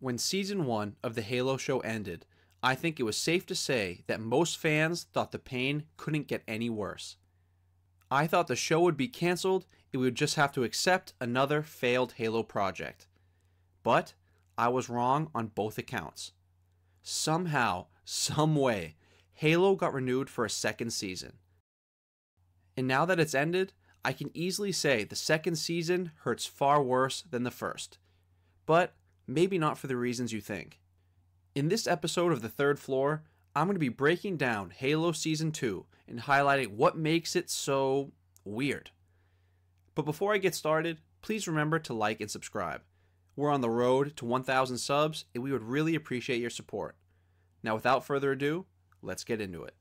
When Season 1 of the Halo show ended, I think it was safe to say that most fans thought the pain couldn't get any worse. I thought the show would be cancelled and we would just have to accept another failed Halo project. But I was wrong on both accounts. Somehow, some way, Halo got renewed for a second season. And now that it's ended, I can easily say the second season hurts far worse than the first. But maybe not for the reasons you think. In this episode of The Third Floor, I'm going to be breaking down Halo Season 2 and highlighting what makes it so weird. But before I get started, please remember to like and subscribe. We're on the road to 1,000 subs and we would really appreciate your support. Now without further ado, let's get into it.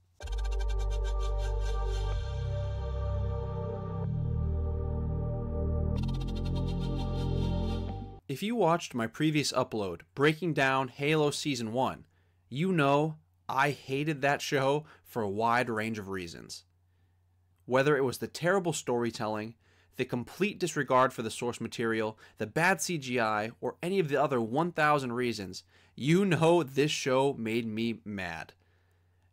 If you watched my previous upload breaking down Halo Season 1, you know I hated that show for a wide range of reasons. Whether it was the terrible storytelling, the complete disregard for the source material, the bad CGI, or any of the other 1,000 reasons, you know this show made me mad.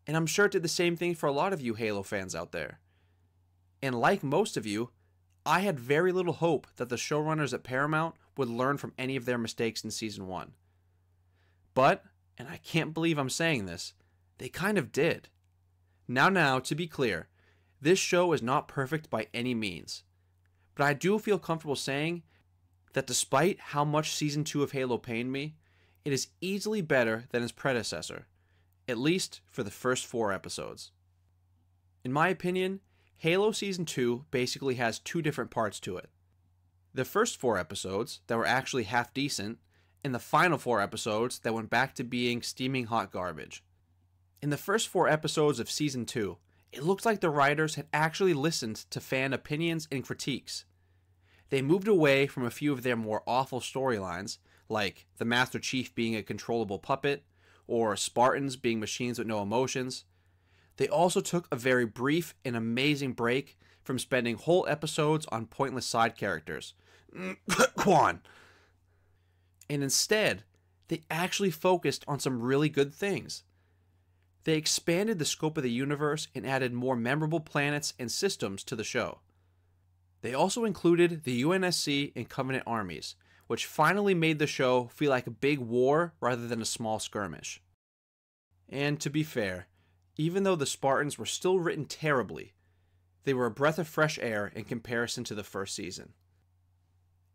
And I'm sure it did the same thing for a lot of you Halo fans out there. And like most of you, I had very little hope that the showrunners at Paramount would learn from any of their mistakes in Season 1. But, and I can't believe I'm saying this, they kind of did. Now, to be clear, this show is not perfect by any means. But I do feel comfortable saying that despite how much Season 2 of Halo pained me, it is easily better than its predecessor, at least for the first 4 episodes. In my opinion, Halo Season 2 basically has 2 different parts to it. The first 4 episodes that were actually half decent, and the final 4 episodes that went back to being steaming hot garbage. In the first 4 episodes of Season 2, it looked like the writers had actually listened to fan opinions and critiques. They moved away from a few of their more awful storylines, like the Master Chief being a controllable puppet, or Spartans being machines with no emotions. They also took a very brief and amazing break from spending whole episodes on pointless side characters. Quan. And instead, they actually focused on some really good things. They expanded the scope of the universe and added more memorable planets and systems to the show. They also included the UNSC and Covenant armies, which finally made the show feel like a big war rather than a small skirmish. And to be fair, even though the Spartans were still written terribly, they were a breath of fresh air in comparison to the first season.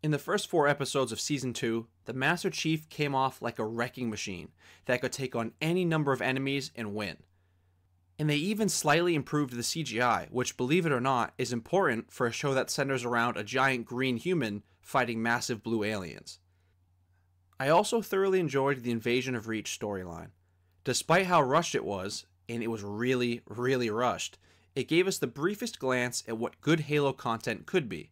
In the first 4 episodes of Season 2, the Master Chief came off like a wrecking machine that could take on any number of enemies and win. And they even slightly improved the CGI, which, believe it or not, is important for a show that centers around a giant green human fighting massive blue aliens. I also thoroughly enjoyed the Invasion of Reach storyline. Despite how rushed it was, and it was really, really rushed, it gave us the briefest glance at what good Halo content could be.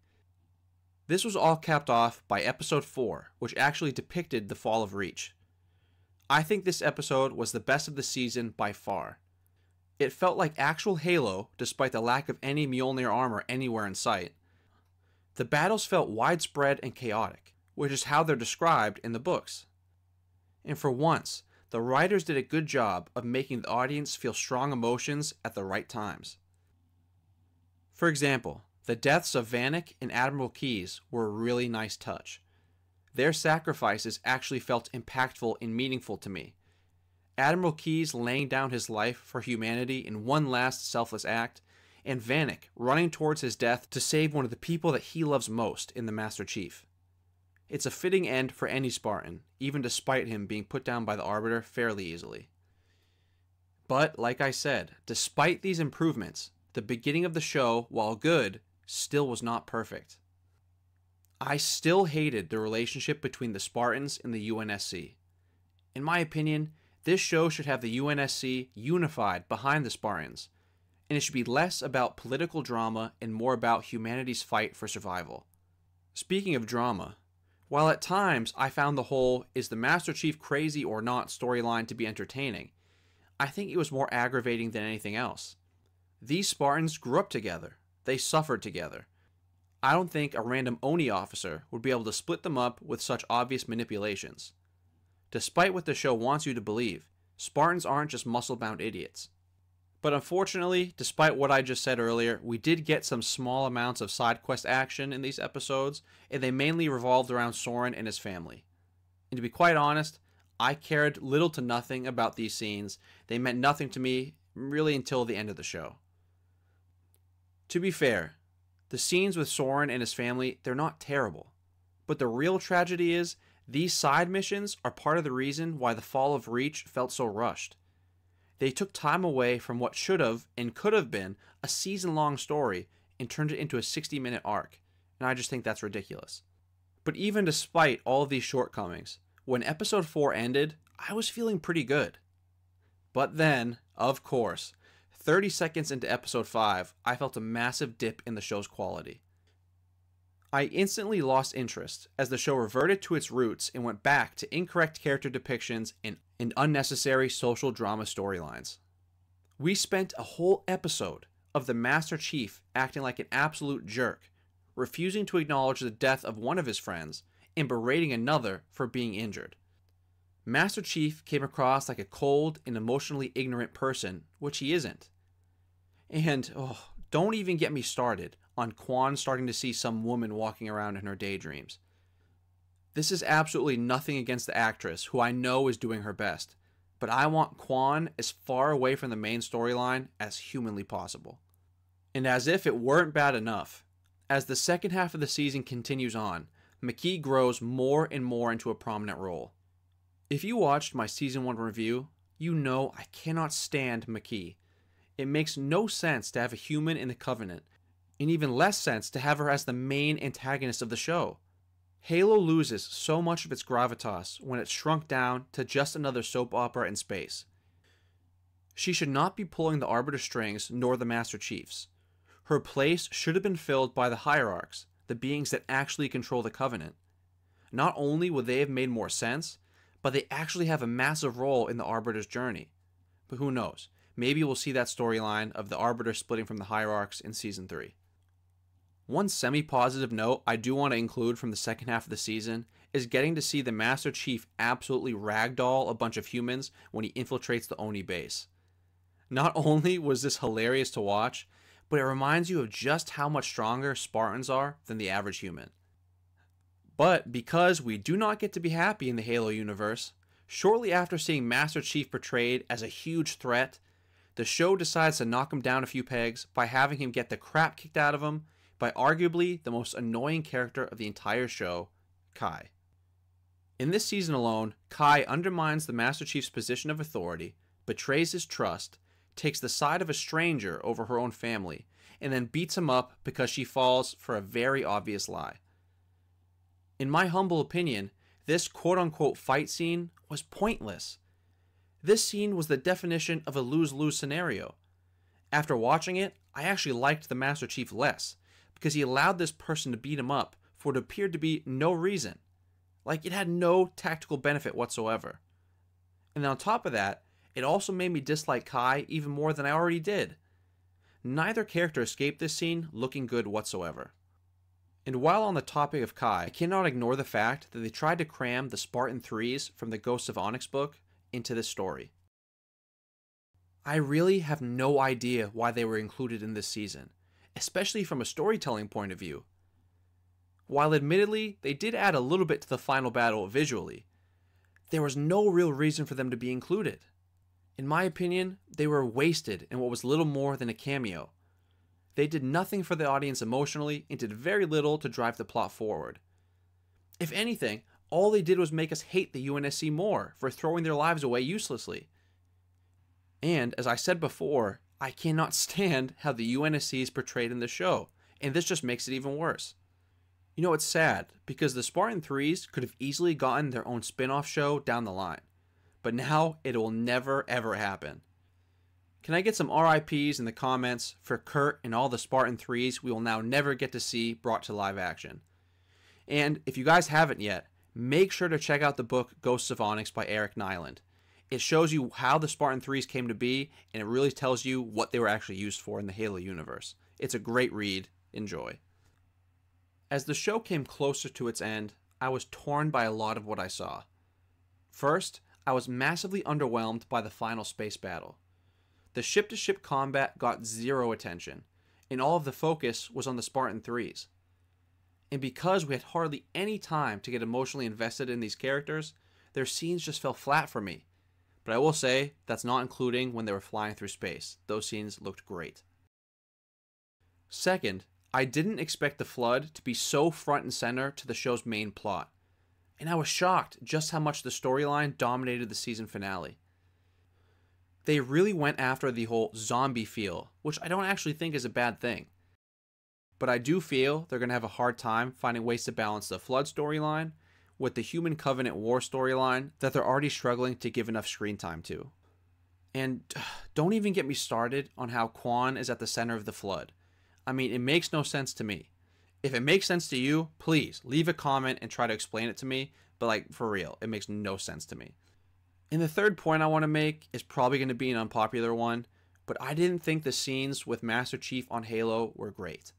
This was all capped off by Episode 4, which actually depicted the fall of Reach. I think this episode was the best of the season by far. It felt like actual Halo, despite the lack of any Mjolnir armor anywhere in sight. The battles felt widespread and chaotic, which is how they're described in the books. And for once, the writers did a good job of making the audience feel strong emotions at the right times. For example, the deaths of Vanek and Admiral Keyes were a really nice touch. Their sacrifices actually felt impactful and meaningful to me. Admiral Keyes laying down his life for humanity in one last selfless act, and Vanek running towards his death to save one of the people that he loves most in the Master Chief. It's a fitting end for any Spartan, even despite him being put down by the Arbiter fairly easily. But, like I said, despite these improvements, the beginning of the show, while good, still was not perfect. I still hated the relationship between the Spartans and the UNSC. In my opinion, this show should have the UNSC unified behind the Spartans, and it should be less about political drama and more about humanity's fight for survival. Speaking of drama, while at times I found the whole "is the Master Chief crazy or not" storyline to be entertaining, I think it was more aggravating than anything else. These Spartans grew up together. They suffered together. I don't think a random Oni officer would be able to split them up with such obvious manipulations. Despite what the show wants you to believe, Spartans aren't just muscle-bound idiots. But unfortunately, despite what I just said earlier, we did get some small amounts of side quest action in these episodes, and they mainly revolved around Soren and his family. And to be quite honest, I cared little to nothing about these scenes. They meant nothing to me, really, until the end of the show. To be fair, the scenes with Soren and his family, they're not terrible. But the real tragedy is, these side missions are part of the reason why the fall of Reach felt so rushed. They took time away from what should have and could have been a season-long story and turned it into a 60-minute arc, and I just think that's ridiculous. But even despite all of these shortcomings, when episode 4 ended, I was feeling pretty good. But then, of course, 30 seconds into episode 5, I felt a massive dip in the show's quality. I instantly lost interest as the show reverted to its roots and went back to incorrect character depictions and unnecessary social drama storylines. We spent a whole episode of the Master Chief acting like an absolute jerk, refusing to acknowledge the death of one of his friends and berating another for being injured. Master Chief came across like a cold and emotionally ignorant person, which he isn't. And, don't even get me started on Quan starting to see some woman walking around in her daydreams. This is absolutely nothing against the actress, who I know is doing her best, but I want Quan as far away from the main storyline as humanly possible. And as if it weren't bad enough, as the second half of the season continues on, McKee grows more and more into a prominent role. If you watched my Season 1 review, you know I cannot stand McKee. It makes no sense to have a human in the Covenant, and even less sense to have her as the main antagonist of the show. Halo loses so much of its gravitas when it's shrunk down to just another soap opera in space. She should not be pulling the Arbiter strings nor the Master Chiefs. Her place should have been filled by the Hierarchs, the beings that actually control the Covenant. Not only would they have made more sense, but they actually have a massive role in the Arbiter's journey. But who knows, maybe we'll see that storyline of the Arbiter splitting from the Hierarchs in Season 3. One semi-positive note I do want to include from the second half of the season is getting to see the Master Chief absolutely ragdoll a bunch of humans when he infiltrates the Oni base. Not only was this hilarious to watch, but it reminds you of just how much stronger Spartans are than the average human. But because we do not get to be happy in the Halo universe, shortly after seeing Master Chief portrayed as a huge threat, the show decides to knock him down a few pegs by having him get the crap kicked out of him by arguably the most annoying character of the entire show, Kai. In this season alone, Kai undermines the Master Chief's position of authority, betrays his trust, takes the side of a stranger over her own family, and then beats him up because she falls for a very obvious lie. In my humble opinion, this quote-unquote fight scene was pointless. This scene was the definition of a lose-lose scenario. After watching it, I actually liked the Master Chief less, because he allowed this person to beat him up for what appeared to be no reason. Like, it had no tactical benefit whatsoever. And on top of that, it also made me dislike Kai even more than I already did. Neither character escaped this scene looking good whatsoever. And while on the topic of Kai, I cannot ignore the fact that they tried to cram the Spartan 3s from the Ghosts of Onyx book into this story. I really have no idea why they were included in this season, especially from a storytelling point of view. While admittedly, they did add a little bit to the final battle visually, there was no real reason for them to be included. In my opinion, they were wasted in what was little more than a cameo. They did nothing for the audience emotionally and did very little to drive the plot forward. If anything, all they did was make us hate the UNSC more for throwing their lives away uselessly. And, as I said before, I cannot stand how the UNSC is portrayed in the show, and this just makes it even worse. You know, it's sad, because the Spartan 3s could have easily gotten their own spin-off show down the line, but now it will never ever happen. Can I get some RIPs in the comments for Kurt and all the Spartan 3s we will now never get to see brought to live action? And if you guys haven't yet, make sure to check out the book Ghosts of Onyx by Eric Nyland. It shows you how the Spartan 3s came to be, and it really tells you what they were actually used for in the Halo universe. It's a great read. Enjoy. As the show came closer to its end, I was torn by a lot of what I saw. First, I was massively underwhelmed by the final space battle. The ship-to-ship combat got zero attention, and all of the focus was on the Spartan 3s. And because we had hardly any time to get emotionally invested in these characters, their scenes just fell flat for me. But I will say, that's not including when they were flying through space. Those scenes looked great. Second, I didn't expect the Flood to be so front and center to the show's main plot. And I was shocked just how much the storyline dominated the season finale. They really went after the whole zombie feel, which I don't actually think is a bad thing. But I do feel they're going to have a hard time finding ways to balance the Flood storyline with the Human Covenant War storyline that they're already struggling to give enough screen time to. And don't even get me started on how Quan is at the center of the Flood. I mean, it makes no sense to me. If it makes sense to you, please leave a comment and try to explain it to me, but like, for real, it makes no sense to me. And the third point I want to make is probably going to be an unpopular one, but I didn't think the scenes with Master Chief on Halo were great.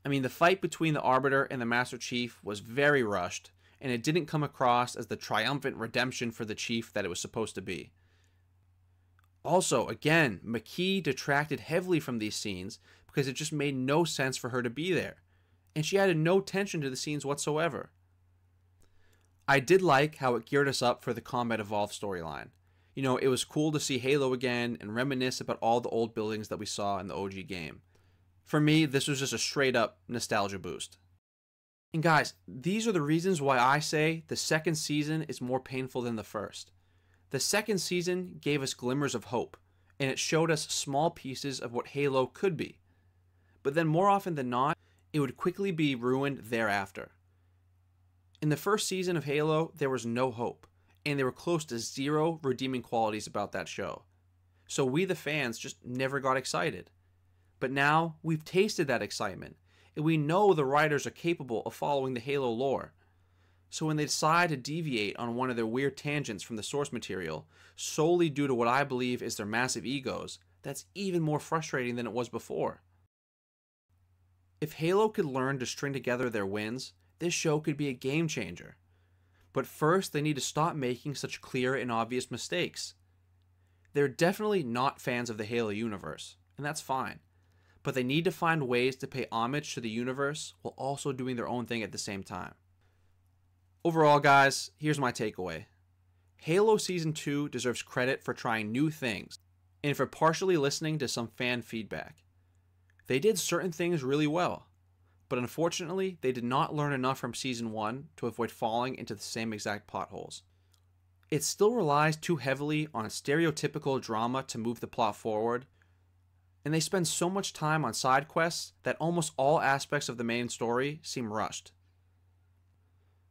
I mean, the fight between the Arbiter and the Master Chief was very rushed, and it didn't come across as the triumphant redemption for the Chief that it was supposed to be. Also, again, McKee detracted heavily from these scenes because it just made no sense for her to be there, and she added no tension to the scenes whatsoever. I did like how it geared us up for the Combat Evolved storyline. You know, it was cool to see Halo again and reminisce about all the old buildings that we saw in the OG game. For me, this was just a straight up nostalgia boost. And guys, these are the reasons why I say the second season is more painful than the first. The second season gave us glimmers of hope, and it showed us small pieces of what Halo could be. But then more often than not, it would quickly be ruined thereafter. In the first season of Halo, there was no hope, and there were close to zero redeeming qualities about that show. So we the fans just never got excited. But now, we've tasted that excitement, and we know the writers are capable of following the Halo lore. So when they decide to deviate on one of their weird tangents from the source material, solely due to what I believe is their massive egos, that's even more frustrating than it was before. If Halo could learn to string together their wins, this show could be a game changer. But first, they need to stop making such clear and obvious mistakes. They're definitely not fans of the Halo universe, and that's fine. But they need to find ways to pay homage to the universe while also doing their own thing at the same time. Overall, guys, here's my takeaway. Halo Season 2 deserves credit for trying new things, and for partially listening to some fan feedback. They did certain things really well, but unfortunately, they did not learn enough from Season 1 to avoid falling into the same exact potholes. It still relies too heavily on stereotypical drama to move the plot forward, and they spend so much time on side quests that almost all aspects of the main story seem rushed.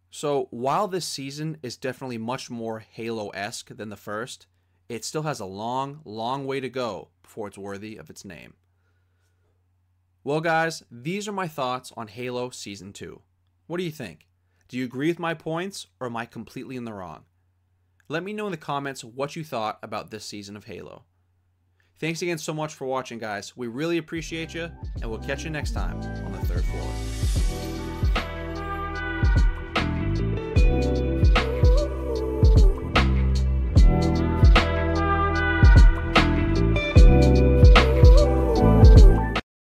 So while this season is definitely much more Halo-esque than the first, it still has a long, long way to go before it's worthy of its name. Well guys, these are my thoughts on Halo Season 2. What do you think? Do you agree with my points, or am I completely in the wrong? Let me know in the comments what you thought about this season of Halo. Thanks again so much for watching, guys. We really appreciate you, and we'll catch you next time on the third floor.